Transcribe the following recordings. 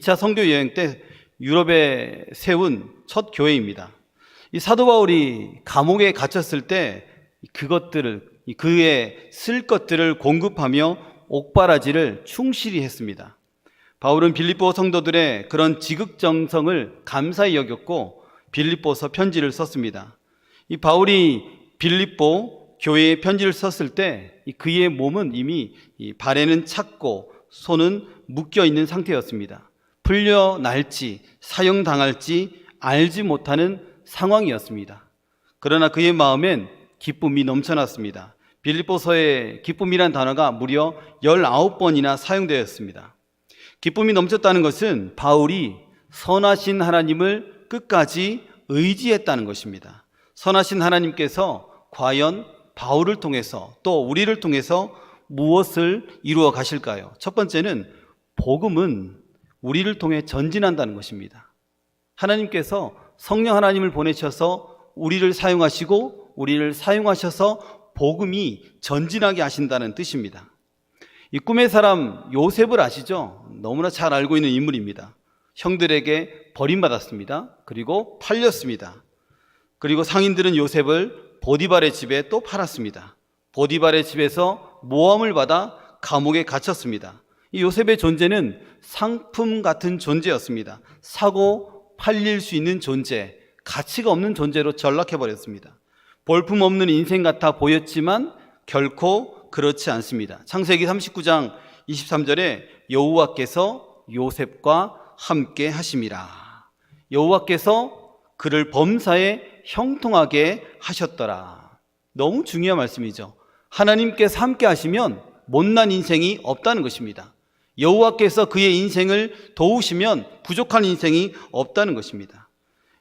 2차 선교 여행 때 유럽에 세운 첫 교회입니다. 이 사도 바울이 감옥에 갇혔을 때 그의 쓸 것들을 공급하며 옥바라지를 충실히 했습니다. 바울은 빌립보 성도들의 그런 지극정성을 감사히 여겼고 빌립보서 편지를 썼습니다. 이 바울이 빌립보 교회에 편지를 썼을 때 그의 몸은 이미 발에는 찼고 손은 묶여 있는 상태였습니다. 풀려날지 사형당할지 알지 못하는 상황이었습니다. 그러나 그의 마음엔 기쁨이 넘쳐났습니다. 빌립보서에 기쁨이란 단어가 무려 19번이나 사용되었습니다. 기쁨이 넘쳤다는 것은 바울이 선하신 하나님을 끝까지 의지했다는 것입니다. 선하신 하나님께서 과연 바울을 통해서 또 우리를 통해서 무엇을 이루어 가실까요? 첫 번째는 복음은 우리를 통해 전진한다는 것입니다. 하나님께서 성령 하나님을 보내셔서 우리를 사용하시고 우리를 사용하셔서 복음이 전진하게 하신다는 뜻입니다. 이 꿈의 사람 요셉을 아시죠? 너무나 잘 알고 있는 인물입니다. 형들에게 버림받았습니다. 그리고 팔렸습니다. 그리고 상인들은 요셉을 보디발의 집에 또 팔았습니다. 보디발의 집에서 모함을 받아 감옥에 갇혔습니다. 이 요셉의 존재는 상품 같은 존재였습니다. 사고 팔릴 수 있는 존재, 가치가 없는 존재로 전락해버렸습니다. 볼품없는 인생 같아 보였지만 결코 그렇지 않습니다. 창세기 39장 23절에 여호와께서 요셉과 함께 하심이라. 여호와께서 그를 범사에 형통하게 하셨더라. 너무 중요한 말씀이죠. 하나님께서 함께 하시면 못난 인생이 없다는 것입니다. 여호와께서 그의 인생을 도우시면 부족한 인생이 없다는 것입니다.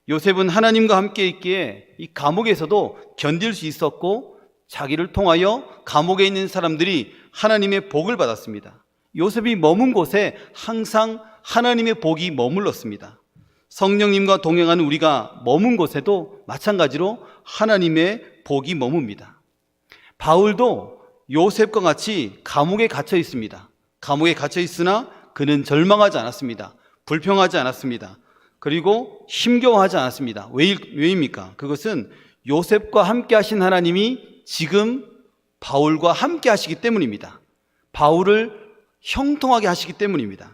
요셉은 하나님과 함께 있기에 이 감옥에서도 견딜 수 있었고 자기를 통하여 감옥에 있는 사람들이 하나님의 복을 받았습니다. 요셉이 머문 곳에 항상 하나님의 복이 머물렀습니다. 성령님과 동행하는 우리가 머문 곳에도 마찬가지로 하나님의 복이 머뭅니다. 바울도 요셉과 같이 감옥에 갇혀 있습니다. 감옥에 갇혀 있으나 그는 절망하지 않았습니다. 불평하지 않았습니다. 그리고 힘겨워하지 않았습니다. 왜입니까? 그것은 요셉과 함께 하신 하나님이 지금 바울과 함께 하시기 때문입니다. 바울을 형통하게 하시기 때문입니다.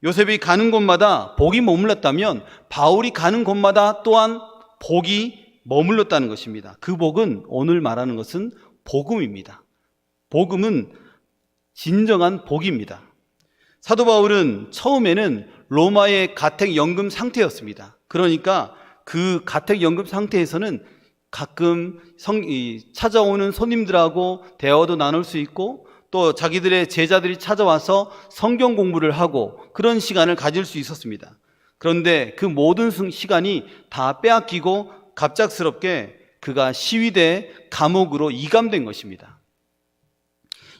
요셉이 가는 곳마다 복이 머물렀다면 바울이 가는 곳마다 또한 복이 머물렀다는 것입니다. 그 복은 오늘 말하는 것은 복음입니다. 복음은 진정한 복입니다. 사도 바울은 처음에는 로마의 가택연금 상태였습니다. 그러니까 그 가택연금 상태에서는 가끔 찾아오는 손님들하고 대화도 나눌 수 있고 또 자기들의 제자들이 찾아와서 성경 공부를 하고 그런 시간을 가질 수 있었습니다. 그런데 그 모든 시간이 다 빼앗기고 갑작스럽게 그가 시위대 감옥으로 이감된 것입니다.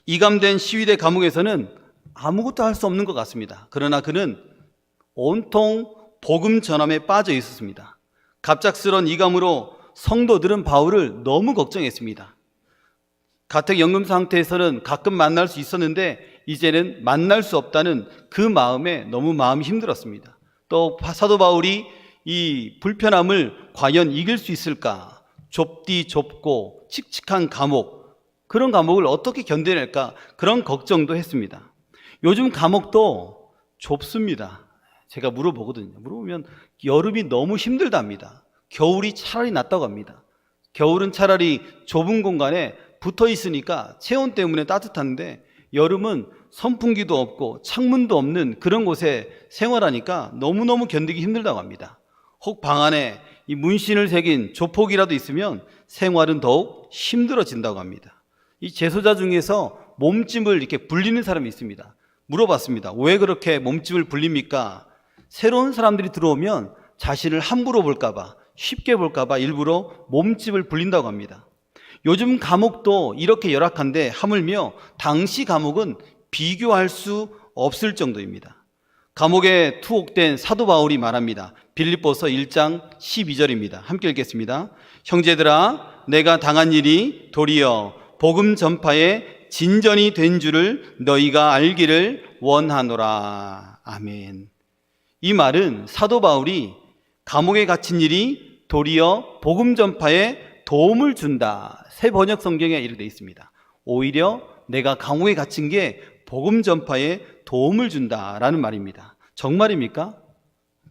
이감된 시위대 감옥에서는 아무것도 할 수 없는 것 같습니다. 그러나 그는 온통 복음 전함에 빠져 있었습니다. 갑작스런 이감으로 성도들은 바울을 너무 걱정했습니다. 가택연금 상태에서는 가끔 만날 수 있었는데 이제는 만날 수 없다는 그 마음에 너무 마음이 힘들었습니다. 또 사도 바울이 이 불편함을 과연 이길 수 있을까? 좁디 좁고 칙칙한 감옥, 그런 감옥을 어떻게 견뎌낼까? 그런 걱정도 했습니다. 요즘 감옥도 좁습니다. 제가 물어보거든요. 물어보면 여름이 너무 힘들답니다. 겨울이 차라리 낫다고 합니다. 겨울은 차라리 좁은 공간에 붙어 있으니까 체온 때문에 따뜻한데 여름은 선풍기도 없고 창문도 없는 그런 곳에 생활하니까 너무너무 견디기 힘들다고 합니다. 혹 방 안에 이 문신을 새긴 조폭이라도 있으면 생활은 더욱 힘들어진다고 합니다. 이 재소자 중에서 몸집을 이렇게 불리는 사람이 있습니다. 물어봤습니다. 왜 그렇게 몸집을 불립니까? 새로운 사람들이 들어오면 자신을 함부로 볼까봐, 쉽게 볼까봐 일부러 몸집을 불린다고 합니다. 요즘 감옥도 이렇게 열악한데 하물며 당시 감옥은 비교할 수 없을 정도입니다. 감옥에 투옥된 사도 바울이 말합니다. 빌립보서 1장 12절입니다. 함께 읽겠습니다. 형제들아, 내가 당한 일이 도리어 복음 전파에 진전이 된 줄을 너희가 알기를 원하노라. 아멘. 이 말은 사도 바울이 감옥에 갇힌 일이 도리어 복음 전파에 도움을 준다. 새 번역 성경에 이렇게 되어 있습니다. 오히려 내가 감옥에 갇힌 게 복음 전파에 도움을 준다라는 말입니다. 정말입니까?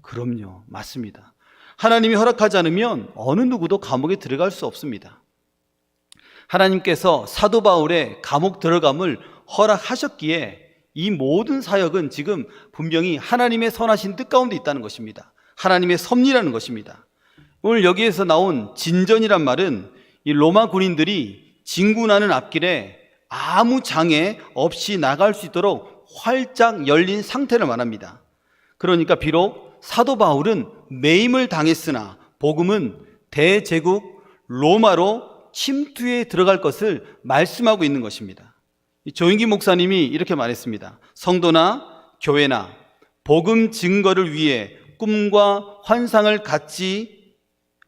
그럼요, 맞습니다. 하나님이 허락하지 않으면 어느 누구도 감옥에 들어갈 수 없습니다. 하나님께서 사도 바울의 감옥 들어감을 허락하셨기에 이 모든 사역은 지금 분명히 하나님의 선하신 뜻 가운데 있다는 것입니다. 하나님의 섭리라는 것입니다. 오늘 여기에서 나온 진전이란 말은 이 로마 군인들이 진군하는 앞길에 아무 장애 없이 나갈 수 있도록 활짝 열린 상태를 말합니다. 그러니까 비록 사도 바울은 매임을 당했으나 복음은 대제국 로마로 침투에 들어갈 것을 말씀하고 있는 것입니다. 조인기 목사님이 이렇게 말했습니다. 성도나 교회나 복음 증거를 위해 꿈과 환상을 갖지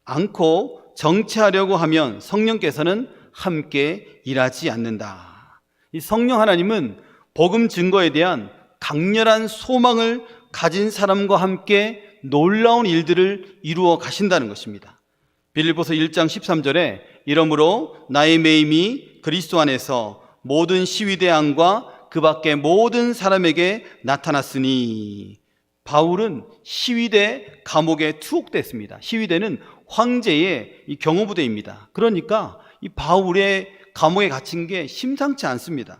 않고 정치하려고 하면 성령께서는 함께 일하지 않는다. 이 성령 하나님은 복음 증거에 대한 강렬한 소망을 가진 사람과 함께 놀라운 일들을 이루어 가신다는 것입니다. 빌립보서 1장 13절에 이러므로 나의 매임이 그리스도 안에서 모든 시위대 안과 그 밖의 모든 사람에게 나타났으니, 바울은 시위대 감옥에 투옥됐습니다. 시위대는 황제의 이 경호부대입니다. 그러니까 이 바울의 감옥에 갇힌 게 심상치 않습니다.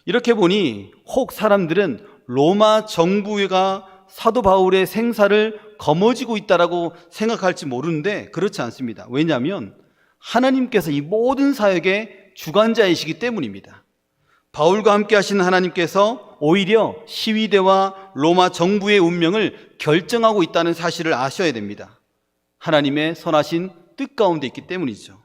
이렇게 보니 혹 사람들은 로마 정부가 사도 바울의 생사를 거머쥐고 있다라고 생각할지 모르는데 그렇지 않습니다. 왜냐하면 하나님께서 이 모든 사역의 주관자이시기 때문입니다. 바울과 함께 하시는 하나님께서 오히려 시위대와 로마 정부의 운명을 결정하고 있다는 사실을 아셔야 됩니다. 하나님의 선하신 뜻 가운데 있기 때문이죠.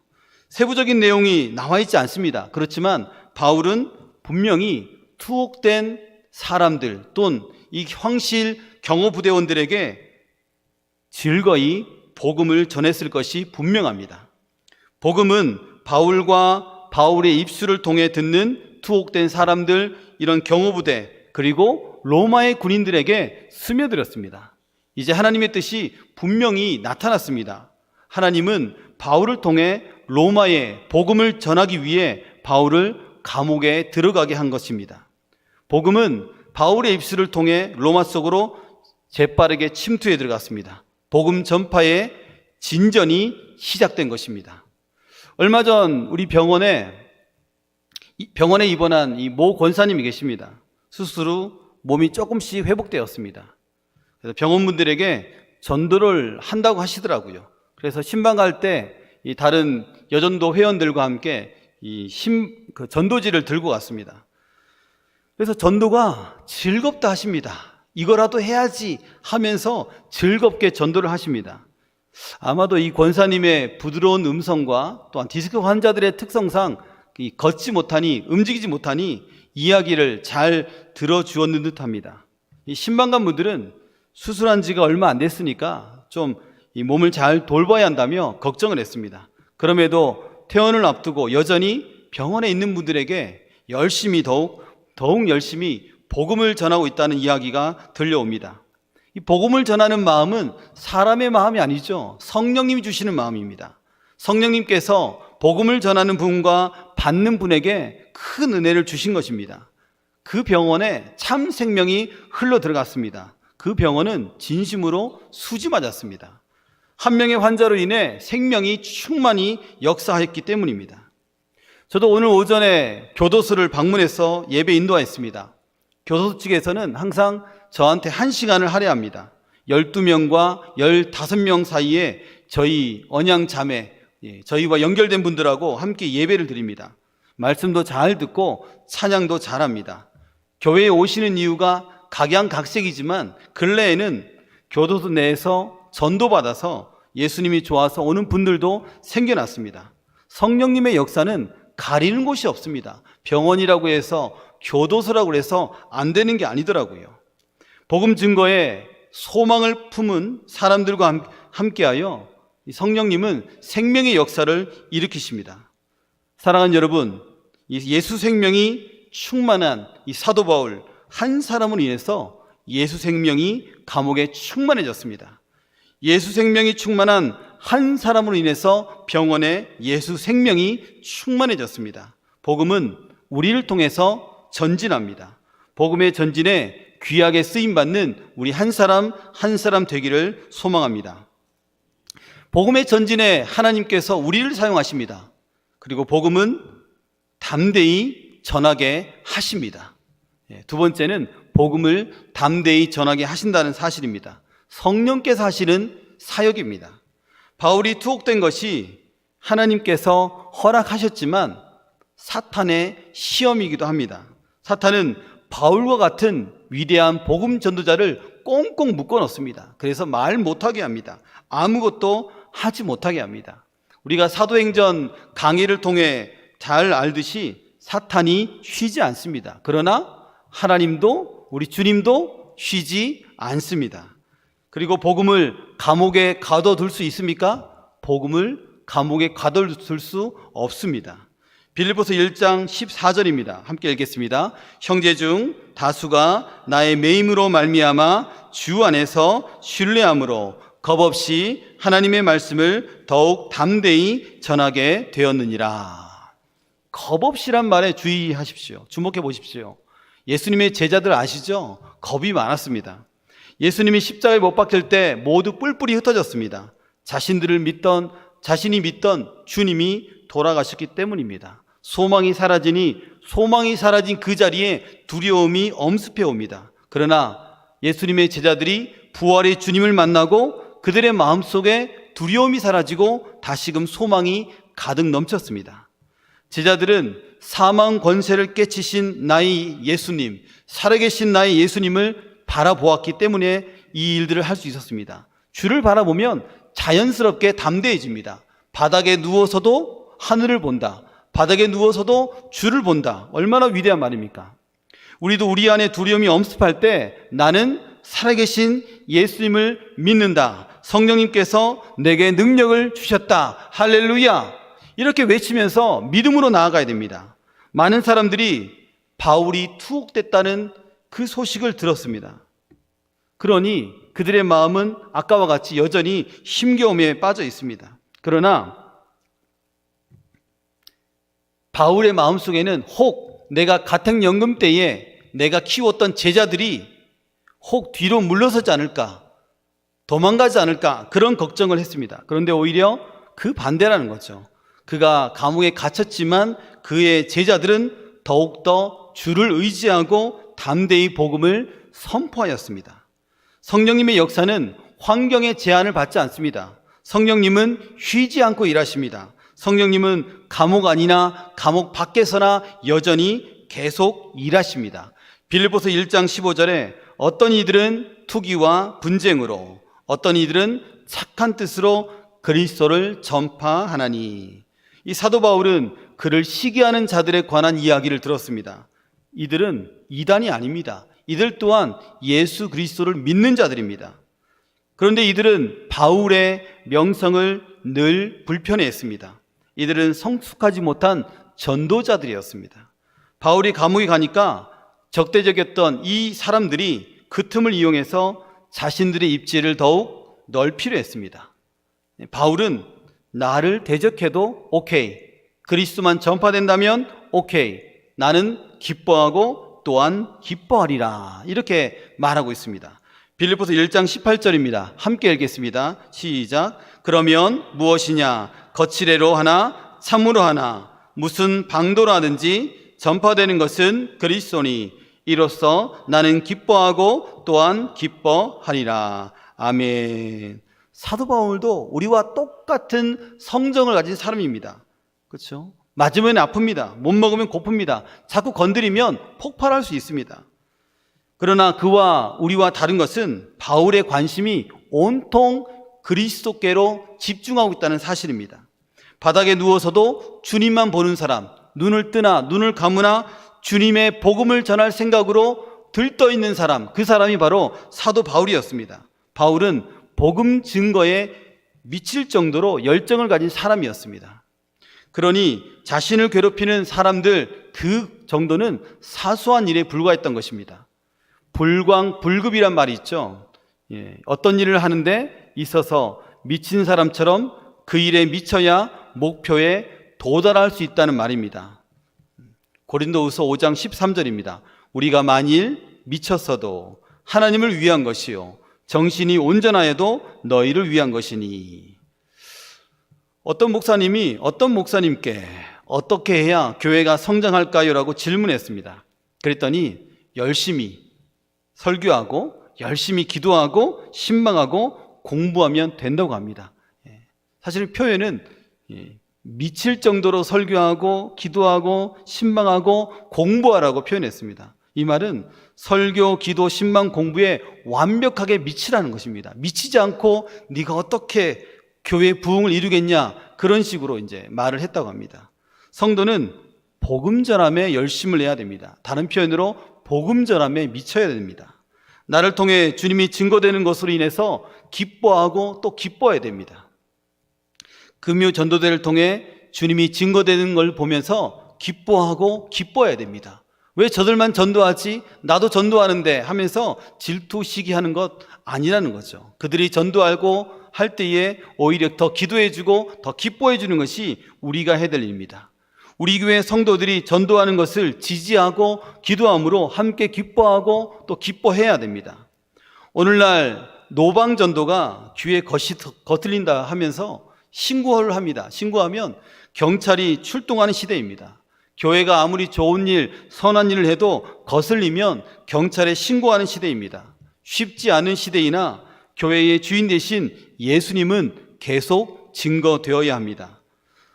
세부적인 내용이 나와 있지 않습니다. 그렇지만 바울은 분명히 투옥된 사람들 또는 이 황실 경호부대원들에게 즐거이 복음을 전했을 것이 분명합니다. 복음은 바울과 바울의 입술을 통해 듣는 투옥된 사람들, 이런 경호부대, 그리고 로마의 군인들에게 스며들었습니다. 이제 하나님의 뜻이 분명히 나타났습니다. 하나님은 바울을 통해 로마에 복음을 전하기 위해 바울을 감옥에 들어가게 한 것입니다. 복음은 바울의 입술을 통해 로마 속으로 재빠르게 침투해 들어갔습니다. 복음 전파의 진전이 시작된 것입니다. 얼마 전 우리 병원에 입원한 이 모 권사님이 계십니다. 수술 후 몸이 조금씩 회복되었습니다. 그래서 병원분들에게 전도를 한다고 하시더라고요. 그래서 신방 갈 때 이 다른 여전도 회원들과 함께 그 전도지를 들고 갔습니다. 그래서 전도가 즐겁다 하십니다. 이거라도 해야지 하면서 즐겁게 전도를 하십니다. 아마도 이 권사님의 부드러운 음성과 또한 디스크 환자들의 특성상 걷지 못하니, 움직이지 못하니 이야기를 잘 들어주었는 듯합니다. 이 신방관 분들은 수술한 지가 얼마 안 됐으니까 좀 이 몸을 잘 돌봐야 한다며 걱정을 했습니다. 그럼에도 퇴원을 앞두고 여전히 병원에 있는 분들에게 더욱 열심히 복음을 전하고 있다는 이야기가 들려옵니다. 이 복음을 전하는 마음은 사람의 마음이 아니죠. 성령님이 주시는 마음입니다. 성령님께서 복음을 전하는 분과 받는 분에게 큰 은혜를 주신 것입니다. 그 병원에 참 생명이 흘러 들어갔습니다. 그 병원은 진심으로 수지 맞았습니다. 한 명의 환자로 인해 생명이 충만히 역사했기 때문입니다. 저도 오늘 오전에 교도소를 방문해서 예배 인도했습니다. 교도소 측에서는 항상 저한테 1시간을 할애합니다. 12명과 15명 사이에 저희 언양 자매, 저희와 연결된 분들하고 함께 예배를 드립니다. 말씀도 잘 듣고 찬양도 잘합니다. 교회에 오시는 이유가 각양각색이지만 근래에는 교도소 내에서 전도받아서 예수님이 좋아서 오는 분들도 생겨났습니다. 성령님의 역사는 가리는 곳이 없습니다. 병원이라고 해서, 교도소라고 해서 안 되는 게 아니더라고요. 복음 증거에 소망을 품은 사람들과 함께하여 성령님은 생명의 역사를 일으키십니다. 사랑하는 여러분, 예수 생명이 충만한 이 사도 바울 한 사람으로 인해서 예수 생명이 감옥에 충만해졌습니다. 예수 생명이 충만한 한 사람으로 인해서 병원에 예수 생명이 충만해졌습니다. 복음은 우리를 통해서 전진합니다. 복음의 전진에 귀하게 쓰임받는 우리 한 사람 한 사람 되기를 소망합니다. 복음의 전진에 하나님께서 우리를 사용하십니다. 그리고 복음은 담대히 전하게 하십니다. 두 번째는 복음을 담대히 전하게 하신다는 사실입니다. 성령께서 하시는 사역입니다. 바울이 투옥된 것이 하나님께서 허락하셨지만 사탄의 시험이기도 합니다. 사탄은 바울과 같은 위대한 복음 전도자를 꽁꽁 묶어 넣습니다. 그래서 말 못하게 합니다. 아무것도 하지 못하게 합니다. 우리가 사도행전 강의를 통해 잘 알듯이 사탄이 쉬지 않습니다. 그러나 하나님도 우리 주님도 쉬지 않습니다. 그리고 복음을 감옥에 가둬둘 수 있습니까? 복음을 감옥에 가둬둘 수 없습니다. 빌립보서 1장 14절입니다. 함께 읽겠습니다. 형제 중 다수가 나의 매임으로 말미암아 주 안에서 신뢰함으로 겁없이 하나님의 말씀을 더욱 담대히 전하게 되었느니라. 겁없이란 말에 주의하십시오. 주목해 보십시오. 예수님의 제자들 아시죠? 겁이 많았습니다. 예수님이 십자가에 못 박힐 때 모두 뿔뿔이 흩어졌습니다. 자신이 믿던 주님이 돌아가셨기 때문입니다. 소망이 사라진 그 자리에 두려움이 엄습해 옵니다. 그러나 예수님의 제자들이 부활의 주님을 만나고 그들의 마음속에 두려움이 사라지고 다시금 소망이 가득 넘쳤습니다. 제자들은 사망 권세를 깨치신 나의 예수님, 살아계신 나의 예수님을 바라보았기 때문에 이 일들을 할 수 있었습니다. 주를 바라보면 자연스럽게 담대해집니다. 바닥에 누워서도 하늘을 본다. 바닥에 누워서도 주를 본다. 얼마나 위대한 말입니까? 우리도 우리 안에 두려움이 엄습할 때 나는 살아계신 예수님을 믿는다. 성령님께서 내게 능력을 주셨다. 할렐루야. 이렇게 외치면서 믿음으로 나아가야 됩니다. 많은 사람들이 바울이 투옥됐다는 그 소식을 들었습니다. 그러니 그들의 마음은 아까와 같이 여전히 힘겨움에 빠져 있습니다. 그러나 바울의 마음속에는 혹 내가 가택연금 때에 내가 키웠던 제자들이 혹 뒤로 물러서지 않을까, 도망가지 않을까, 그런 걱정을 했습니다. 그런데 오히려 그 반대라는 거죠. 그가 감옥에 갇혔지만 그의 제자들은 더욱더 주를 의지하고 담대히 복음을 선포하였습니다. 성령님의 역사는 환경의 제한을 받지 않습니다. 성령님은 쉬지 않고 일하십니다. 성령님은 감옥 안이나 감옥 밖에서나 여전히 계속 일하십니다. 빌립보서 1장 15절에 어떤 이들은 투기와 분쟁으로, 어떤 이들은 착한 뜻으로 그리스도를 전파하나니. 이 사도 바울은 그를 시기하는 자들에 관한 이야기를 들었습니다. 이들은 이단이 아닙니다. 이들 또한 예수 그리스도를 믿는 자들입니다. 그런데 이들은 바울의 명성을 늘 불편해했습니다. 이들은 성숙하지 못한 전도자들이었습니다. 바울이 감옥에 가니까 적대적이었던 이 사람들이 그 틈을 이용해서 자신들의 입지를 더욱 넓히려 했습니다. 바울은 나를 대적해도 오케이, 그리스도만 전파된다면 오케이, 나는 기뻐하고 또한 기뻐하리라, 이렇게 말하고 있습니다. 빌립보서 1장 18절입니다. 함께 읽겠습니다. 시작. 그러면 무엇이냐? 거칠애로 하나 참으로 하나 무슨 방도로 하든지 전파되는 것은 그리스도니 이로써 나는 기뻐하고 또한 기뻐하리라. 아멘. 사도 바울도 우리와 똑같은 성정을 가진 사람입니다. 그렇죠? 맞으면 아픕니다. 못 먹으면 고픕니다. 자꾸 건드리면 폭발할 수 있습니다. 그러나 그와 우리와 다른 것은 바울의 관심이 온통 그리스도께로 집중하고 있다는 사실입니다. 바닥에 누워서도 주님만 보는 사람, 눈을 뜨나 눈을 감으나 주님의 복음을 전할 생각으로 들떠있는 사람, 그 사람이 바로 사도 바울이었습니다. 바울은 복음 증거에 미칠 정도로 열정을 가진 사람이었습니다. 그러니 자신을 괴롭히는 사람들 그 정도는 사소한 일에 불과했던 것입니다. 불광불급이란 말이 있죠. 어떤 일을 하는데 있어서 미친 사람처럼 그 일에 미쳐야 목표에 도달할 수 있다는 말입니다. 고린도후서 5장 13절입니다. 우리가 만일 미쳤어도 하나님을 위한 것이요 정신이 온전하여도 너희를 위한 것이니. 어떤 목사님께 어떻게 해야 교회가 성장할까요? 라고 질문했습니다. 그랬더니 열심히 설교하고 열심히 기도하고 신방하고 공부하면 된다고 합니다. 사실 표현은 미칠 정도로 설교하고 기도하고 신방하고 공부하라고 표현했습니다. 이 말은 설교, 기도, 신방, 공부에 완벽하게 미치라는 것입니다. 미치지 않고 네가 어떻게 교회 부흥을 이루겠냐, 그런 식으로 이제 말을 했다고 합니다. 성도는 복음 전함에 열심을 내야 됩니다. 다른 표현으로 복음 전함에 미쳐야 됩니다. 나를 통해 주님이 증거되는 것으로 인해서 기뻐하고 또 기뻐해야 됩니다. 금요 전도대를 통해 주님이 증거되는 걸 보면서 기뻐하고 기뻐해야 됩니다. 왜 저들만 전도하지 나도 전도하는데 하면서 질투 시기하는 것 아니라는 거죠. 그들이 전도하고 할 때에 오히려 더 기도해주고 더 기뻐해주는 것이 우리가 해야 될 일입니다. 우리 교회 성도들이 전도하는 것을 지지하고 기도함으로 함께 기뻐하고 또 기뻐해야 됩니다. 오늘날 노방전도가 귀에 거슬린다 하면서 신고를 합니다. 신고하면 경찰이 출동하는 시대입니다. 교회가 아무리 좋은 일, 선한 일을 해도 거슬리면 경찰에 신고하는 시대입니다. 쉽지 않은 시대이나 교회의 주인 되신 예수님은 계속 증거되어야 합니다.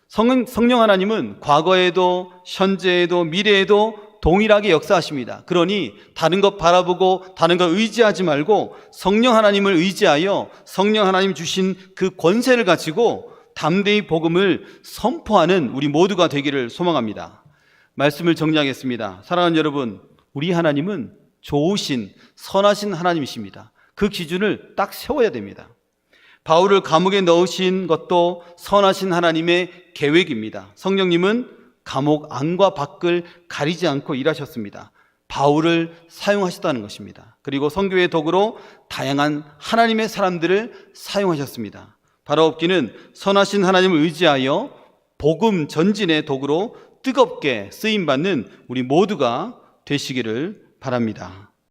성령 하나님은 과거에도 현재에도 미래에도 동일하게 역사하십니다. 그러니 다른 것 바라보고 다른 것 의지하지 말고 성령 하나님을 의지하여 성령 하나님 주신 그 권세를 가지고 담대히 복음을 선포하는 우리 모두가 되기를 소망합니다. 말씀을 정리하겠습니다. 사랑하는 여러분, 우리 하나님은 좋으신 선하신 하나님이십니다. 그 기준을 딱 세워야 됩니다. 바울을 감옥에 넣으신 것도 선하신 하나님의 계획입니다. 성령님은 감옥 안과 밖을 가리지 않고 일하셨습니다. 바울을 사용하셨다는 것입니다. 그리고 선교의 도구로 다양한 하나님의 사람들을 사용하셨습니다. 바라옵기는 선하신 하나님을 의지하여 복음 전진의 도구로 뜨겁게 쓰임받는 우리 모두가 되시기를 바랍니다.